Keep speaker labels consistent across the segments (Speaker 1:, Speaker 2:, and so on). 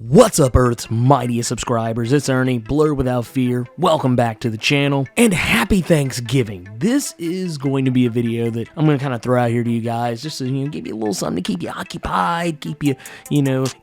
Speaker 1: What's up, Earth's mightiest subscribers? It's Ernie, Blerd without fear. Welcome back to the channel, and happy Thanksgiving. This is going to be a video that I'm going to kind of throw out here to you guys, just to, give you a little something to keep you occupied, keep you,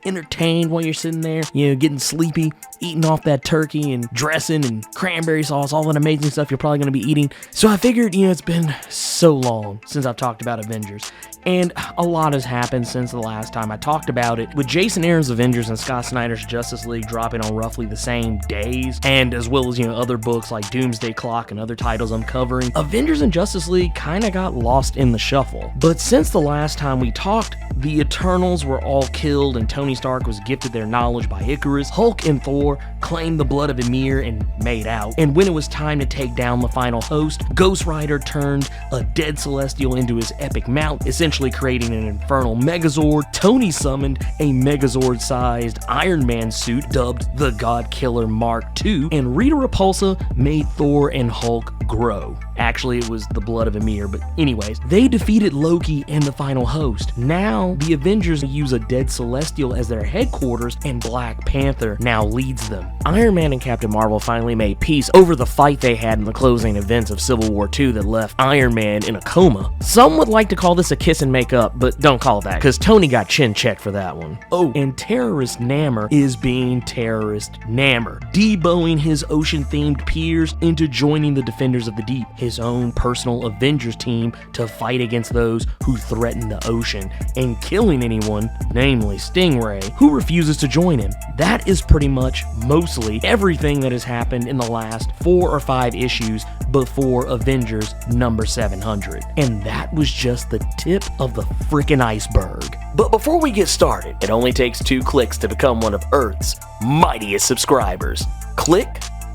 Speaker 1: entertained while you're sitting there, getting sleepy, eating off that turkey and dressing and cranberry sauce, all that amazing stuff you're probably going to be eating. So I figured, it's been so long since I've talked about Avengers. And a lot has happened since the last time I talked about it, with Jason Aaron's Avengers and Scott Snyder's Justice League dropping on roughly the same days, and as well as, other books like Doomsday Clock and other titles I'm covering. Avengers and Justice League kinda got lost in the shuffle. But since the last time we talked, the Eternals were all killed and Tony Stark was gifted their knowledge by Icarus, Hulk and Thor claimed the blood of Ymir and made out, and when it was time to take down the final host, Ghost Rider turned a dead Celestial into his epic mount, essentially creating an infernal Megazord. Tony summoned a Megazord-sized Iron Man suit dubbed the God Killer Mark II, and Rita Repulsa made Thor and Hulk grow. Actually, it was the blood of Ymir, but anyways, they defeated Loki and the final host. Now, the Avengers use a dead Celestial as their headquarters, and Black Panther now leads them. Iron Man and Captain Marvel finally made peace over the fight they had in the closing events of Civil War II that left Iron Man in a coma. Some would like to call this a kiss and make up, but don't call it that, because Tony got chin checked for that one. Oh, and Terrorist Namor is being Terrorist Namor, deboing his ocean-themed peers into joining the Defenders of the Deep, his own personal Avengers team, to fight against those who threaten the ocean, and killing anyone, namely Stingray, who refuses to join him. That is pretty much mostly everything that has happened in the last 4 or 5 issues before Avengers number 700. And that was just the tip of the frickin' iceberg. But before we get started, it only takes 2 clicks to become one of Earth's mightiest subscribers. Click,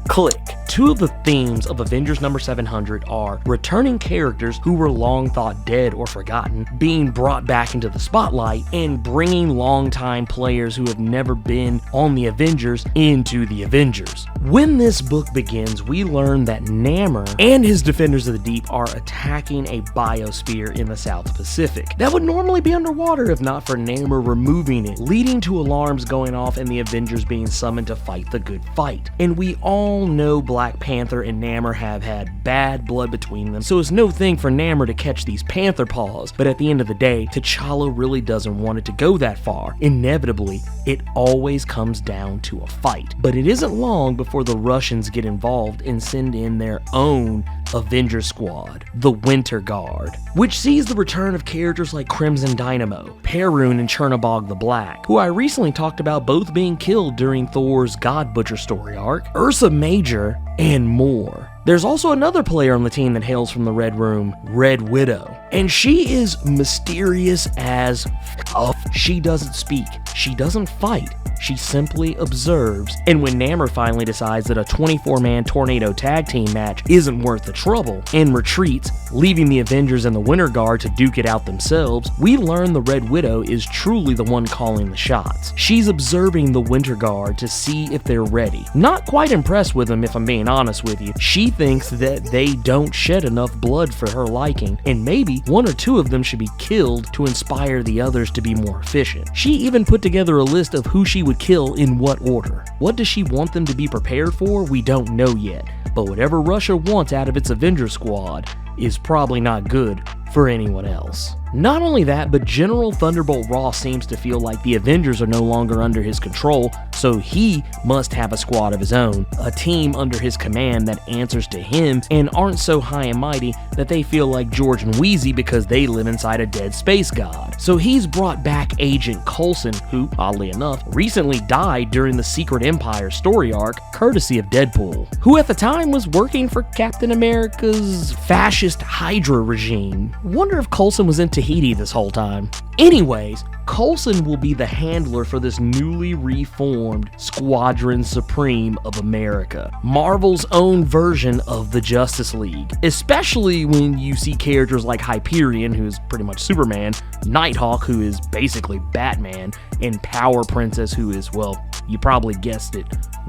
Speaker 1: click. 2 of the themes of Avengers number 700 are returning characters who were long thought dead or forgotten being brought back into the spotlight, and bringing longtime players who have never been on the Avengers into the Avengers. When this book begins, we learn that Namor and his Defenders of the Deep are attacking a biosphere in the South Pacific that would normally be underwater if not for Namor removing it, leading to alarms going off and the Avengers being summoned to fight the good fight. And we all know Black Panther and Namor have had bad blood between them, so it's no thing for Namor to catch these panther paws, but at the end of the day, T'Challa really doesn't want it to go that far. Inevitably, it always comes down to a fight. But it isn't long before the Russians get involved and send in their own Avenger squad, the Winter Guard, which sees the return of characters like Crimson Dynamo, Perun, and Chernobog the Black, who I recently talked about both being killed during Thor's God Butcher story arc, Ursa Major, and more. There's also another player on the team that hails from the Red Room, Red Widow, and she is mysterious as f***. She doesn't speak, she doesn't fight, she simply observes, and when Namor finally decides that a 24-man tornado tag team match isn't worth the trouble and retreats, leaving the Avengers and the Winter Guard to duke it out themselves, we learn the Red Widow is truly the one calling the shots. She's observing the Winter Guard to see if they're ready. Not quite impressed with them, if I'm being honest with you. She thinks that they don't shed enough blood for her liking, and maybe 1 or 2 of them should be killed to inspire the others to be more efficient. She even put together a list of who she would kill in what order. What does she want them to be prepared for? We don't know yet, but whatever Russia wants out of its Avenger squad is probably not good for anyone else. Not only that, but General Thunderbolt Ross seems to feel like the Avengers are no longer under his control, so he must have a squad of his own, a team under his command that answers to him and aren't so high and mighty that they feel like George and Wheezy because they live inside a dead space god. So he's brought back Agent Coulson, who, oddly enough, recently died during the Secret Empire story arc, courtesy of Deadpool, who at the time was working for Captain America's fascist Hydra regime. Wonder if Coulson was in Tahiti this whole time. Anyways, Coulson will be the handler for this newly reformed Squadron Supreme of America, Marvel's own version of the Justice League, especially when you see characters like Hyperion, who is pretty much Superman, Nighthawk, who is basically Batman, and Power Princess, who is, well, you probably guessed it,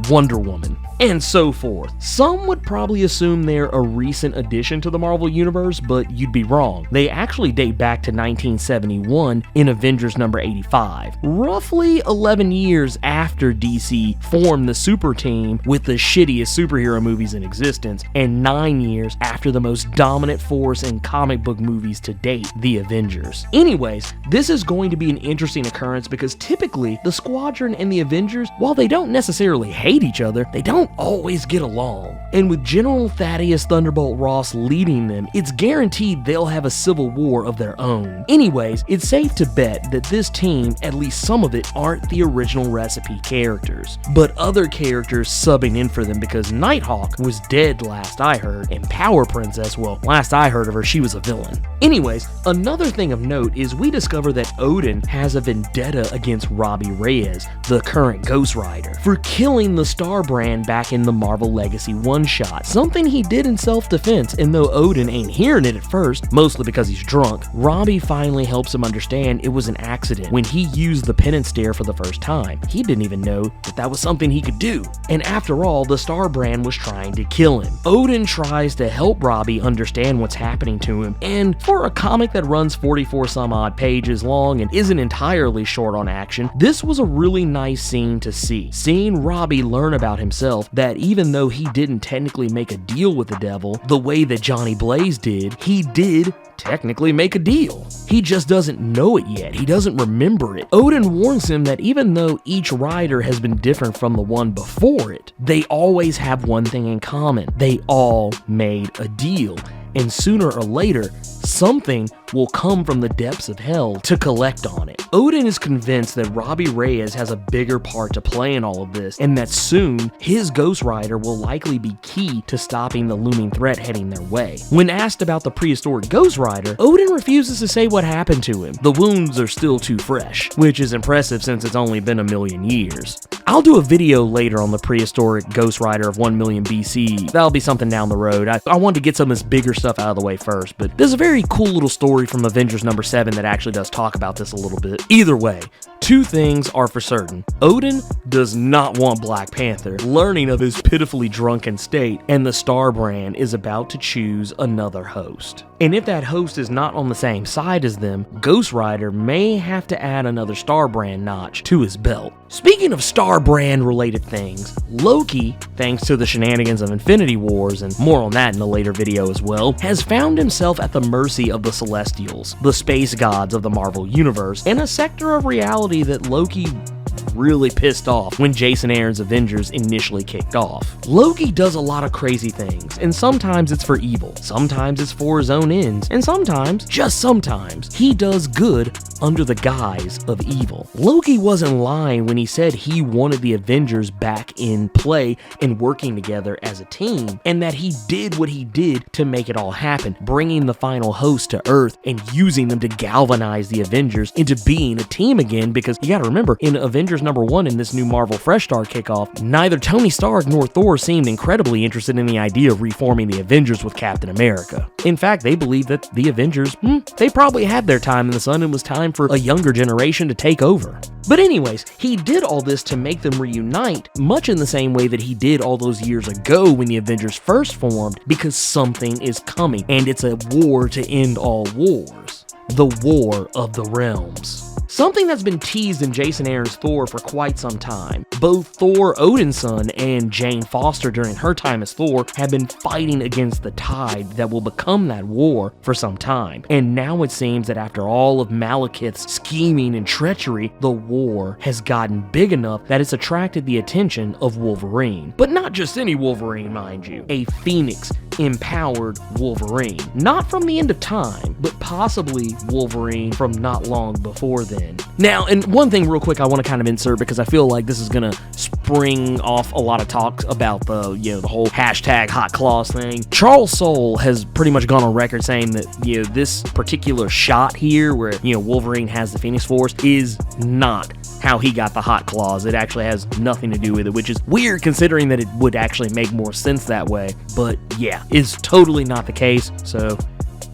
Speaker 1: Wonder Woman, and so forth. Some would probably assume they're a recent addition to the Marvel Universe, but you'd be wrong. They actually date back to 1971 began in Avengers number 85, roughly 11 years after DC formed the super team with the shittiest superhero movies in existence, and 9 years after the most dominant force in comic book movies to date, the Avengers. Anyways, this is going to be an interesting occurrence because typically the Squadron and the Avengers, while they don't necessarily hate each other, they don't always get along. And with General Thaddeus Thunderbolt Ross leading them, it's guaranteed they'll have a civil war of their own. Anyways, it's safe to bet that this team, at least some of it, aren't the original recipe characters, but other characters subbing in for them because Nighthawk was dead last I heard, and Power Princess, well, last I heard of her, she was a villain. Anyways, another thing of note is we discover that Odin has a vendetta against Robbie Reyes, the current Ghost Rider, for killing the Star Brand back in the Marvel Legacy one-shot, something he did in self-defense, and though Odin ain't hearing it at first, mostly because he's drunk, Robbie finally helps him understand it was an accident when he used the penance stare for the first time. He didn't even know that that was something he could do. And after all, the Star Brand was trying to kill him. Odin tries to help Robbie understand what's happening to him, and for a comic that runs 44 some odd pages long and isn't entirely short on action, this was a really nice scene to see. Seeing Robbie learn about himself, that even though he didn't technically make a deal with the devil the way that Johnny Blaze did, he did technically make a deal. He just doesn't know it yet. He doesn't remember it. Odin warns him that even though each rider has been different from the one before it, they always have one thing in common. They all made a deal. And sooner or later, something will come from the depths of hell to collect on it. Odin is convinced that Robbie Reyes has a bigger part to play in all of this, and that soon, his Ghost Rider will likely be key to stopping the looming threat heading their way. When asked about the prehistoric Ghost Rider, Odin refuses to say what happened to him. The wounds are still too fresh, which is impressive since it's only been 1,000,000 years. I'll do a video later on the prehistoric Ghost Rider of 1,000,000 BC. That'll be something down the road. I wanted to get some of this bigger stuff out of the way first, but there's a very cool little story from Avengers number 7 that actually does talk about this a little bit. Either way, two things are for certain. Odin does not want Black Panther learning of his pitifully drunken state, and the Star Brand is about to choose another host. And if that host is not on the same side as them, Ghost Rider may have to add another Star Brand notch to his belt. Speaking of Star Brand related things, Loki, thanks to the shenanigans of Infinity Wars, and more on that in a later video as well, has found himself at the mercy of the Celestials, the space gods of the Marvel Universe, in a sector of reality that Loki really pissed off when Jason Aaron's Avengers initially kicked off. Loki does a lot of crazy things, and sometimes it's for evil, sometimes it's for his own ends, and sometimes, just sometimes, he does good under the guise of evil. Loki wasn't lying when he said he wanted the Avengers back in play and working together as a team, and that he did what he did to make it all happen, bringing the final host to Earth and using them to galvanize the Avengers into being a team again, because you gotta remember, in Avengers number 1 in this new Marvel Fresh Start kickoff, neither Tony Stark nor Thor seemed incredibly interested in the idea of reforming the Avengers with Captain America. In fact, they believe that the Avengers, they probably had their time in the sun and it was time for a younger generation to take over. But anyways, he did all this to make them reunite, much in the same way that he did all those years ago when the Avengers first formed, because something is coming, and it's a war to end all wars. The War of the Realms. Something that's been teased in Jason Aaron's Thor for quite some time. Both Thor, Odin's son, and Jane Foster during her time as Thor have been fighting against the tide that will become that war for some time. And now it seems that after all of Malekith's scheming and treachery, the war has gotten big enough that it's attracted the attention of Wolverine. But not just any Wolverine, mind you. A Phoenix empowered Wolverine. Not from the end of time, but possibly Wolverine from not long before then. Now, and one thing real quick I want to kind of insert, because I feel like this is going to spring off a lot of talk about the, the whole hashtag hot claws thing. Charles Soule has pretty much gone on record saying that, this particular shot here where, Wolverine has the Phoenix Force is not how he got the hot claws. It actually has nothing to do with it, which is weird considering that it would actually make more sense that way. But yeah, it's totally not the case. So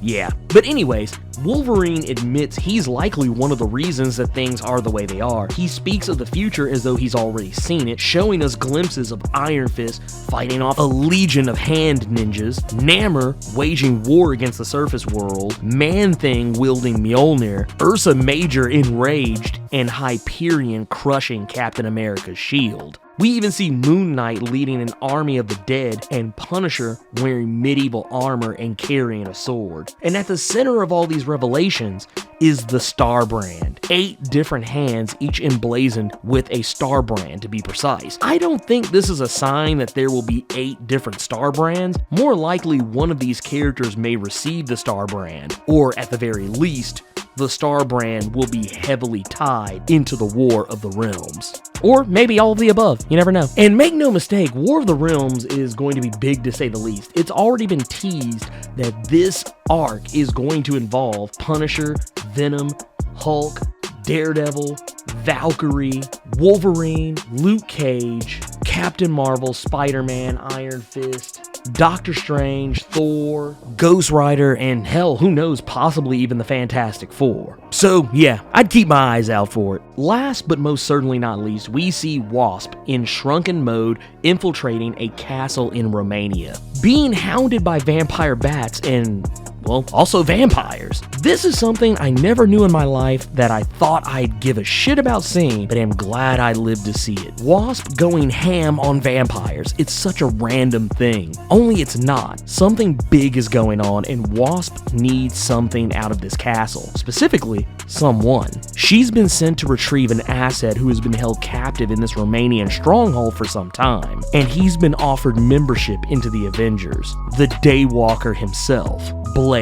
Speaker 1: yeah. But anyways, Wolverine admits he's likely one of the reasons that things are the way they are. He speaks of the future as though he's already seen it, showing us glimpses of Iron Fist fighting off a legion of hand ninjas, Namor waging war against the surface world, Man-Thing wielding Mjolnir, Ursa Major enraged, and Hyperion crushing Captain America's shield. We even see Moon Knight leading an army of the dead, and Punisher wearing medieval armor and carrying a sword. And at the center of all these revelations is the Star Brand. 8 different hands, each emblazoned with a Star Brand, to be precise. I don't think this is a sign that there will be 8 different Star Brands. More likely, one of these characters may receive the Star Brand, or at the very least, the Star Brand will be heavily tied into the War of the Realms. Or maybe all of the above, you never know. And make no mistake, War of the Realms is going to be big to say the least. It's already been teased that this arc is going to involve Punisher, Venom, Hulk, Daredevil, Valkyrie, Wolverine, Luke Cage, Captain Marvel, Spider-Man, Iron Fist, Doctor Strange, Thor, Ghost Rider, and hell, who knows, possibly even the Fantastic Four. So yeah, I'd keep my eyes out for it. Last but most certainly not least, we see Wasp in shrunken mode infiltrating a castle in Romania, being hounded by vampire bats and, well, also vampires. This is something I never knew in my life that I thought I'd give a shit about seeing, but am glad I lived to see it. Wasp going ham on vampires. It's such a random thing. Only it's not. Something big is going on, and Wasp needs something out of this castle. Specifically, someone. She's been sent to retrieve an asset who has been held captive in this Romanian stronghold for some time, and he's been offered membership into the Avengers. The Daywalker himself, Blerd,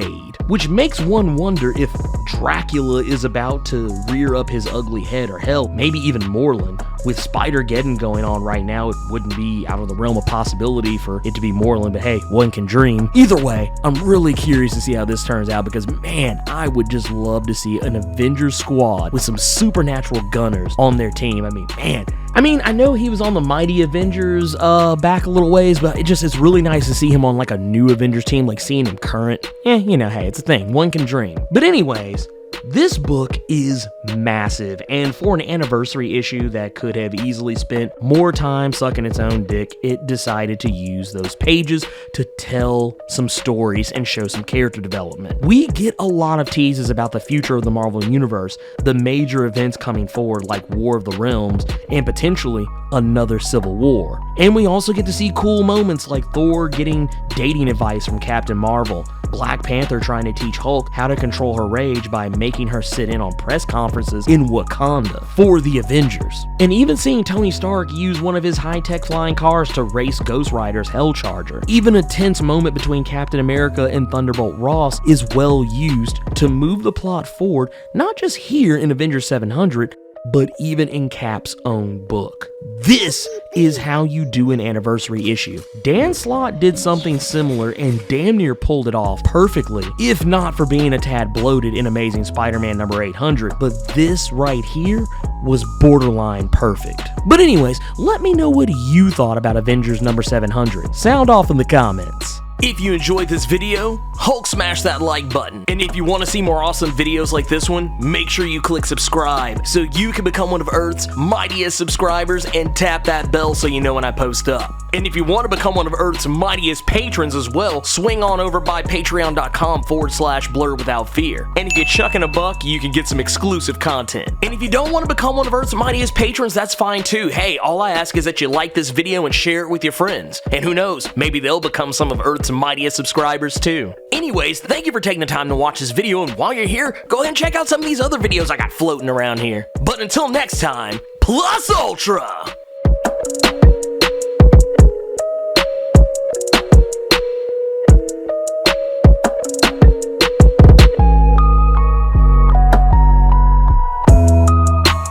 Speaker 1: which makes one wonder if Dracula is about to rear up his ugly head, or hell, maybe even Moreland. With Spider-Geddon going on right now, it wouldn't be out of the realm of possibility for it to be Moreland, but hey, one can dream. Either way, I'm really curious to see how this turns out, because man, I would just love to see an Avengers squad with some supernatural gunners on their team. I mean, I know he was on the Mighty Avengers back a little ways, but it's really nice to see him on like a new Avengers team, like seeing him current. You know, hey, it's a thing, one can dream. But anyways, this book is massive, and for an anniversary issue that could have easily spent more time sucking its own dick, it decided to use those pages to tell some stories and show some character development. We get a lot of teases about the future of the Marvel Universe, the major events coming forward like War of the Realms, and potentially another Civil War. And we also get to see cool moments like Thor getting dating advice from Captain Marvel, Black Panther trying to teach Hulk how to control her rage by making her sit in on press conferences in Wakanda for the Avengers. And even seeing Tony Stark use one of his high-tech flying cars to race Ghost Rider's Hellcharger. Even a tense moment between Captain America and Thunderbolt Ross is well used to move the plot forward, not just here in Avengers 700, but even in Cap's own book. This is how you do an anniversary issue. Dan Slott did something similar and damn near pulled it off perfectly, if not for being a tad bloated in Amazing Spider-Man number 800, but this right here was borderline perfect. But anyways, let me know what you thought about Avengers number 700. Sound off in the comments. If you enjoyed this video, Hulk smash that like button. And if you want to see more awesome videos like this one, make sure you click subscribe so you can become one of Earth's mightiest subscribers and tap that bell so you know when I post up. And if you want to become one of Earth's mightiest patrons as well, swing on over by patreon.com/blerdwithoutfear. And if you chuck in a buck, you can get some exclusive content. And if you don't want to become one of Earth's mightiest patrons, that's fine too. Hey, all I ask is that you like this video and share it with your friends. And who knows, maybe they'll become some of Earth's mightiest subscribers too. Anyways, thank you for taking the time to watch this video, and while you're here, go ahead and check out some of these other videos I got floating around here. But until next time, Plus Ultra!